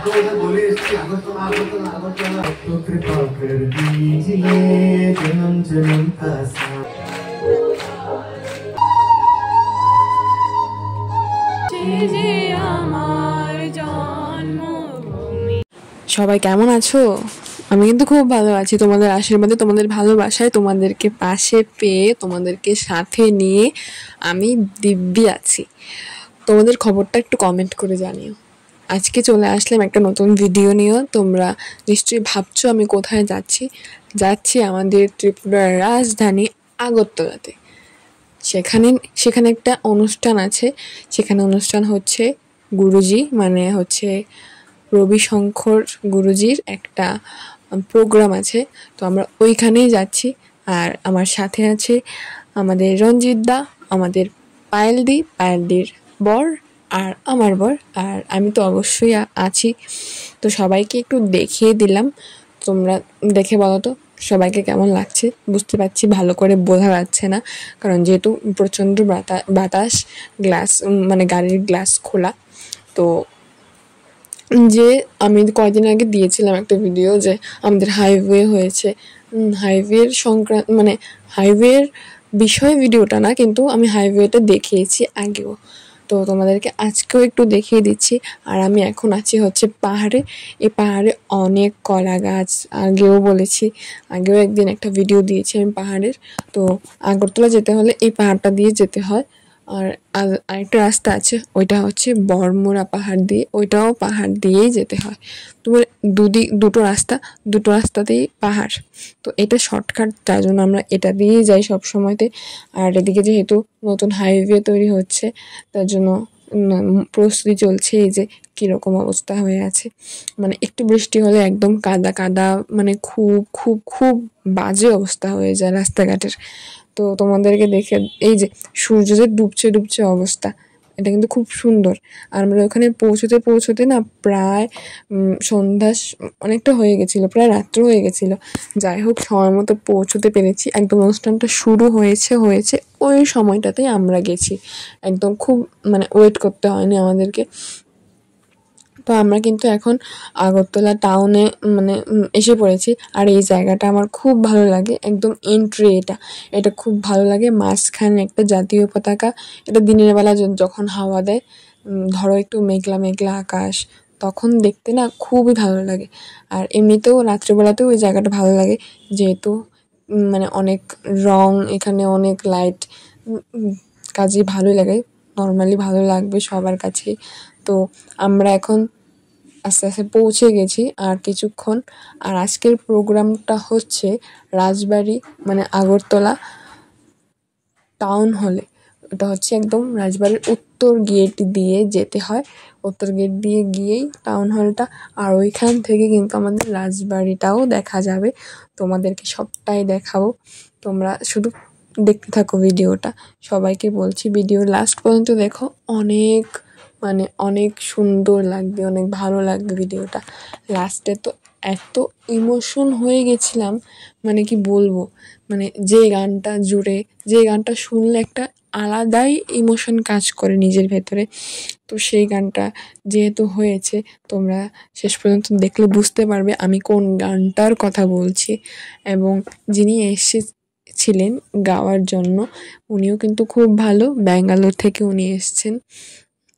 तो कृपा कर दीजिए जन्म जन्म का साथ। সবাই কেমন আছো? আমি কিন্তু খুব ভালো আছি। তোমাদের আশীর্বাদে, তোমাদের ভালোবাসায়, তোমাদেরকে পাশে পেয়ে, তোমাদেরকে সাথে নিয়ে আমি দিব্যি আছি। তোমাদের খবরটা একটু কমেন্ট করে জানিও। আজকে চলে আসলাম একটা নতুন ভিডিও নিয়েও। তোমরা নিশ্চয়ই ভাবছো আমি কোথায় যাচ্ছি। যাচ্ছি আমাদের ত্রিপুরার রাজধানী আগরতলাতে। সেখানে একটা অনুষ্ঠান আছে। সেখানে অনুষ্ঠান হচ্ছে গুরুজি, মানে হচ্ছে রবিশঙ্কর গুরুজির একটা প্রোগ্রাম আছে। তো আমরা ওইখানেই যাচ্ছি। আর আমার সাথে আছে আমাদের রঞ্জিত দা, আমাদের পায়েলদির বর, আর আমার বর, আর আমি তো অবশ্যই আছি। তো সবাইকে একটু দেখিয়ে দিলাম। তোমরা দেখে বলো তো সবাইকে কেমন লাগছে। বুঝতে পারছি ভালো করে বোঝা যাচ্ছে না, কারণ যেহেতু প্রচণ্ড বাতাস, গ্লাস মানে গাড়ির গ্লাস খোলা। তো যে আমি কয়েকদিন আগে দিয়েছিলাম একটা ভিডিও যে আমাদের হাইওয়ে হয়েছে, হাইওয়ের মানে হাইওয়ের বিষয় ভিডিওটা না, কিন্তু আমি হাইওয়েটা দেখিয়েছি আগেও। তো তোমাদেরকে আজকেও একটু দেখিয়ে দিচ্ছি। আর আমি এখন আছি হচ্ছে পাহাড়ে। এই পাহাড়ে অনেক কলা গাছ, আগেও বলেছি, আগেও একদিন একটা ভিডিও দিয়েছি আমি পাহাড়ের। তো আগরতলা যেতে হলে এই পাহাড়টা দিয়ে যেতে হয়। আর আরেকটা রাস্তা আছে, ওইটা হচ্ছে বড়মুড়া পাহাড় দিয়ে, ওইটাও পাহাড় দিয়েই যেতে হয়। তোমার দুটো রাস্তাতেই পাহাড়। তো এটা শর্টকাট, তার জন্য আমরা এটা দিয়েই যাই সব সময়তে। আর এদিকে যেহেতু নতুন হাইওয়ে তৈরি হচ্ছে, তার জন্য প্রস্তুতি চলছে। এই যে কীরকম অবস্থা হয়ে আছে, মানে একটু বৃষ্টি হলে একদম কাদা কাদা, মানে খুব খুব খুব বাজে অবস্থা হয়ে যায় রাস্তাঘাটের। তো তোমাদেরকে দেখে, এই যে সূর্য যে ডুবছে অবস্থা, এটা কিন্তু খুব সুন্দর। আর আমরা ওখানে পৌঁছতে না প্রায় সন্ধ্যা অনেকটা হয়ে গেছিলো, প্রায় রাত্র হয়ে গেছিলো। যাই হোক, সময় মতো পৌঁছতে পেরেছি। একদম অনুষ্ঠানটা শুরু হয়েছে ওই সময়টাতেই আমরা গেছি। একদম খুব মানে ওয়েট করতে হয়নি আমাদেরকে। তো আমরা কিন্তু এখন আগরতলা টাউনে মানে এসে পড়েছি। আর এই জায়গাটা আমার খুব ভালো লাগে, একদম এন্ট্রি এটা খুব ভালো লাগে। মাঝখানে একটা জাতীয় পতাকা। এটা দিনের বেলা যখন হাওয়া দেয়, ধরো একটু মেঘলা মেঘলা আকাশ, তখন দেখতে না খুবই ভালো লাগে। আর এমনিতেও রাত্রেবেলাতেও ওই জায়গাটা ভালো লাগে, যেহেতু মানে অনেক রং, এখানে অনেক লাইট, কাজে ভালোই লাগে। নর্মালি ভালো লাগবে সবার কাছেই। তো আমরা এখন আস্তে আস্তে পৌঁছে গেছি আর কিছুক্ষণ। আর আজকের প্রোগ্রামটা হচ্ছে রাজবাড়ি, মানে আগরতলা টাউন হলে। ওটা হচ্ছে একদম রাজবাড়ির উত্তর গেট দিয়ে যেতে হয়, উত্তর গেট দিয়ে গিয়েই টাউন হলটা। আর ওইখান থেকে কিন্তু আমাদের রাজবাড়িটাও দেখা যাবে। তোমাদেরকে সবটাই দেখাবো, তোমরা শুধু দেখতে থাকো ভিডিওটা। সবাইকে বলছি ভিডিও লাস্ট পর্যন্ত দেখো, অনেক সুন্দর লাগবে, অনেক ভালো লাগবে ভিডিওটা। লাস্টে তো এত ইমোশন হয়ে গেছিলাম, মানে কি বলবো, মানে যে গানটা শুনলে একটা আলাদাই ইমোশন কাজ করে নিজের ভেতরে। তো সেই গানটা যেহেতু হয়েছে, তোমরা শেষ পর্যন্ত দেখলে বুঝতে পারবে আমি কোন গানটার কথা বলছি। এবং যিনি এসেছিলেন গাওয়ার জন্য, উনিও কিন্তু খুব ভালো, ব্যাঙ্গালোর থেকে উনি এসছেন।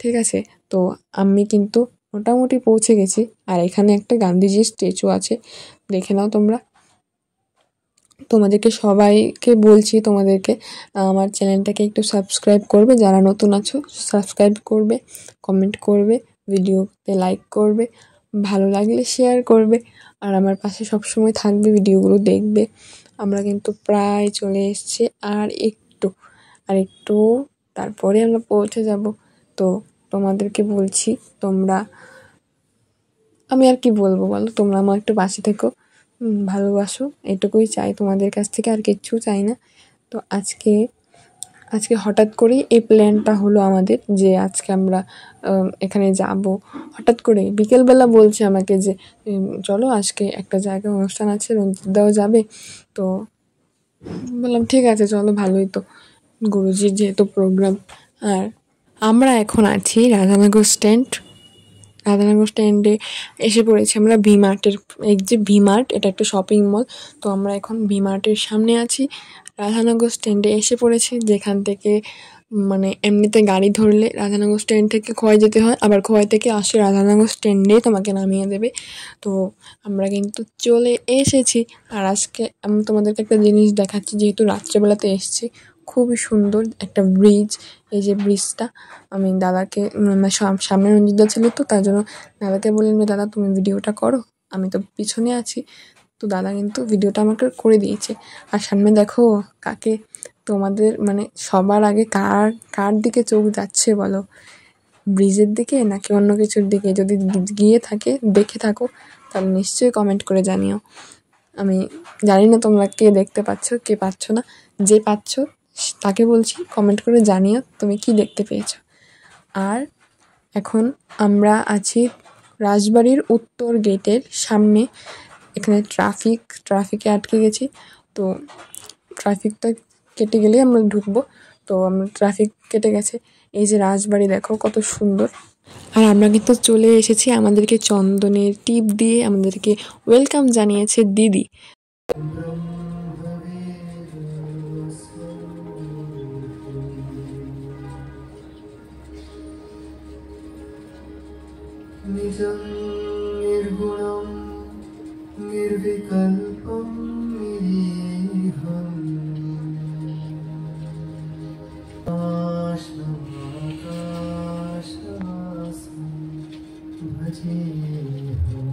ঠিক আছে, তো আমি কিন্তু মোটামুটি পৌঁছে গেছি। আর এখানে একটা গান্ধীজির স্ট্যাচু আছে, দেখে নাও তোমরা। তোমাদেরকে সবাইকে বলছি, তোমাদেরকে আমার চ্যানেলটাকে একটু সাবস্ক্রাইব করবে, যারা নতুন আছো সাবস্ক্রাইব করবে, কমেন্ট করবে, ভিডিওতে লাইক করবে, ভালো লাগলে শেয়ার করবে। আর আমার পাশে সবসময় থাকবে, ভিডিওগুলো দেখবে। আমরা কিন্তু প্রায় চলে এসেছি, আর একটু তারপরে আমরা পৌঁছে যাব। তো তোমাদেরকে বলছি, আমি আর কি বলবো বলো, তোমরা আমার একটু পাশে থেকো, ভালোবাসো, এটুকুই চাই তোমাদের কাছ থেকে, আর কিচ্ছু চাই না। তো আজকে হঠাৎ করেই এই প্ল্যানটা হলো আমাদের, যে আজকে আমরা এখানে যাব। হঠাৎ করে বিকেলবেলা বলছে আমাকে যে চলো আজকে একটা জায়গায় অনুষ্ঠান আছে, রঞ্জিতদাও যাবে। তো বললাম ঠিক আছে চলো, ভালোই তো, গুরুজির যেহেতু প্রোগ্রাম। আর আমরা এখন আছি রাধানগর স্ট্যান্ড। রাধানগর স্ট্যান্ডে এসে পড়েছি আমরা ভিমার্টের, এই যে ভিমার্ট এটা একটা শপিং মল, তো আমরা এখন ভিমার্টের সামনে আছি। রাধানগর স্ট্যান্ডে এসে পড়েছি, যেখান থেকে মানে এমনিতে গাড়ি ধরলে রাধানগর স্ট্যান্ড থেকে খোয়াই যেতে হয়, আবার খোয়াই থেকে আসে রাধানগর স্ট্যান্ডেই তোমাকে নামিয়ে দেবে। তো আমরা কিন্তু চলে এসেছি। আর আজকে আমি তোমাদেরকে একটা জিনিস দেখাচ্ছি, যেহেতু রাত্রেবেলাতে এসেছি। খুবই সুন্দর একটা ব্রিজ, এই যে ব্রিজটা আমি দাদাকে সামনে রঞ্জিতদা ছিল, তো তার জন্য দাদাকে বললাম যে দাদা তুমি ভিডিওটা করো, আমি তো পিছনে আছি। তো দাদা কিন্তু ভিডিওটা আমাকে করে দিয়েছে। আর সামনে দেখো কাকে, তোমাদের মানে সবার আগে কার কার দিকে চোখ যাচ্ছে বলো, ব্রিজের দিকে নাকি অন্য কিছুর দিকে? যদি গিয়ে থাকে দেখে থাকো তাহলে নিশ্চয়ই কমেন্ট করে জানিও। আমি জানি না তোমরা কে দেখতে পাচ্ছ কে পাচ্ছ না, যে পাচ্ছ তাকে বলছি কমেন্ট করে জানিও তুমি কি দেখতে পেয়েছো। আর এখন আমরা আছি রাজবাড়ির উত্তর গেটের সামনে। এখানে ট্রাফিকে আটকে গেছি, তো ট্রাফিকটা কেটে গেলেই আমরা ঢুকবো। তো আমরা ট্রাফিক কেটে গেছে। এই যে রাজবাড়ি দেখো কত সুন্দর। আর আমরা কিন্তু চলে এসেছি, আমাদেরকে চন্দনের টিপ দিয়ে আমাদেরকে ওয়েলকাম জানিয়েছে দিদি। निजं निर्गुणं निर्विकल्पं निरीहम् आकाशवासं भजेऽहम्।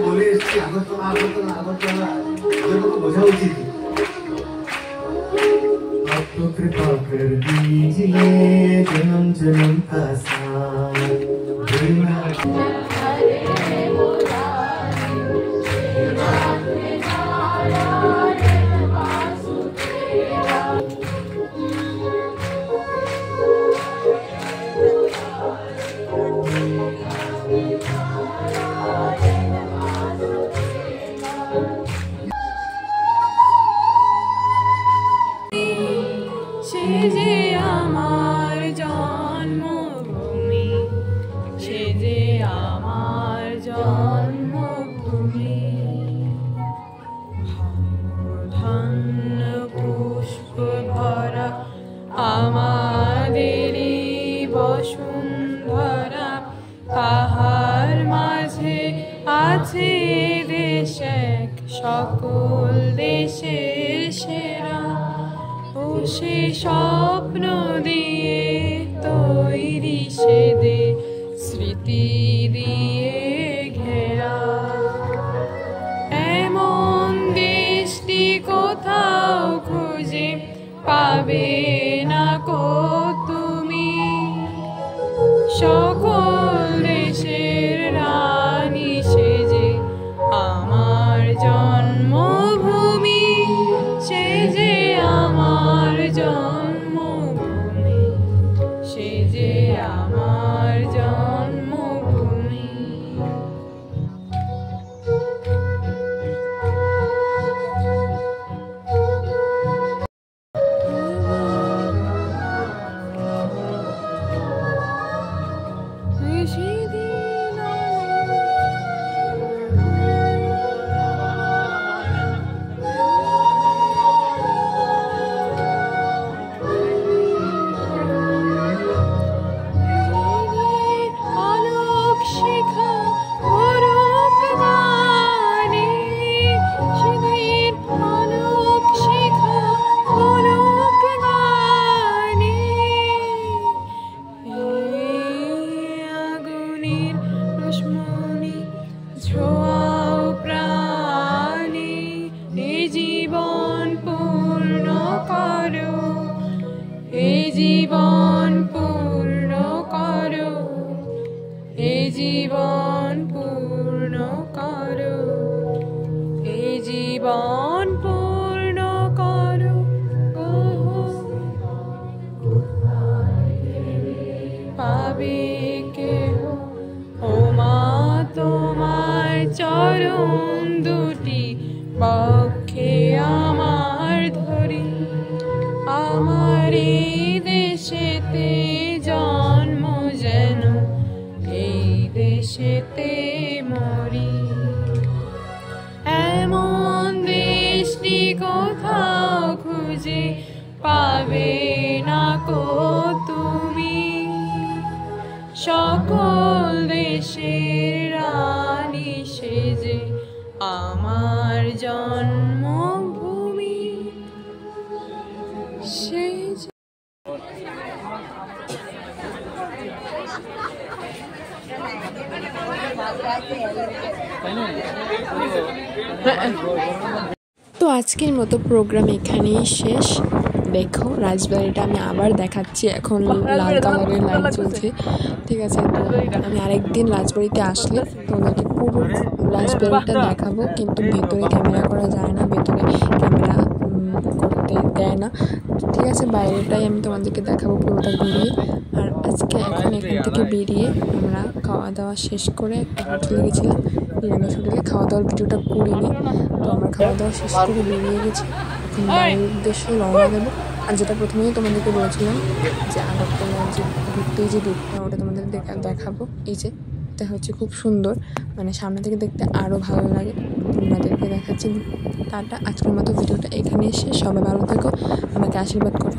বলে এসেছি আগরতলা বোঝা উচিত। आपको कृपा कर दीजिए जन्म जन्म का साथ। আমাদেরই বসুন্ধরা, তাহার মাঝে আছে দেশ এক, সকল দেশের সেরা। ও সে স্বপ্ন দিয়ে তৈরি সে দে, স্মৃতি দিয়ে ঘেরা। এমন দেশটি কোথাও খুঁজে পাবে না কো তুমি, সকল দেশের রানী সেজে আমার জন্মভূমি, সেজে আমার জন্মভূমি, সেজে আমার জন্মভূমি। জীবন পূর্ণ করো পাবে কেহ ও মা তোমার চরণ দুটি বক্ষে আমার ধরি আমার এই দেশেতে জন্ম যেন এই দেশেতে মরি এমন দেশটি কোথাও খুঁজে পাবে না কো তুমি সকল দেশের রানী সেজে আমার জন্মভূমি সেজে তো আজকের মতো প্রোগ্রাম এখানেই শেষ। দেখো রাজবাড়িটা আমি আবার দেখাচ্ছি, এখন লাল কালারের লাইট চলছে, ঠিক আছে। তো আমি আরেকদিন রাজবাড়িতে আসলে তোমাদেরকে পুরো রাজবাড়িটা দেখাবো, কিন্তু ভেতরে ক্যামেরা করা যায় না, ভেতরে ক্যামেরা করতে দেয় না, ঠিক আছে। বাইরেটাই আমি তোমাদেরকে দেখাবো পুরোটা ঘুরিয়ে। আর আজকে এখন এখান থেকে বেরিয়ে আমরা খাওয়া দাওয়া শেষ করে একটা হোটেলে গেছিলাম, নিরামিষ হোটেলে। খাওয়া দাওয়ার ভিডিওটা করিনি, তো আমরা খাওয়া দাওয়া শেষ করে বেরিয়ে গেছি, এখন বাড়ির উদ্দেশ্যে রওনা দেবো। আর যেটা প্রথমেই তোমাদেরকে বলেছিলাম যে আগরতলার যে ঘুরতেই যে দ্বীপটা, ওটা তোমাদের দেখাবো। এই যে এটা হচ্ছে খুব সুন্দর, মানে সামনে থেকে দেখতে আরও ভালো লাগে, তোমাদেরকে দেখাচ্ছি। টাটা, আজকের মতো ভিডিওটা এখানেই শেষ। সবাই ভালো থেকো, আমাকে আশীর্বাদ করো।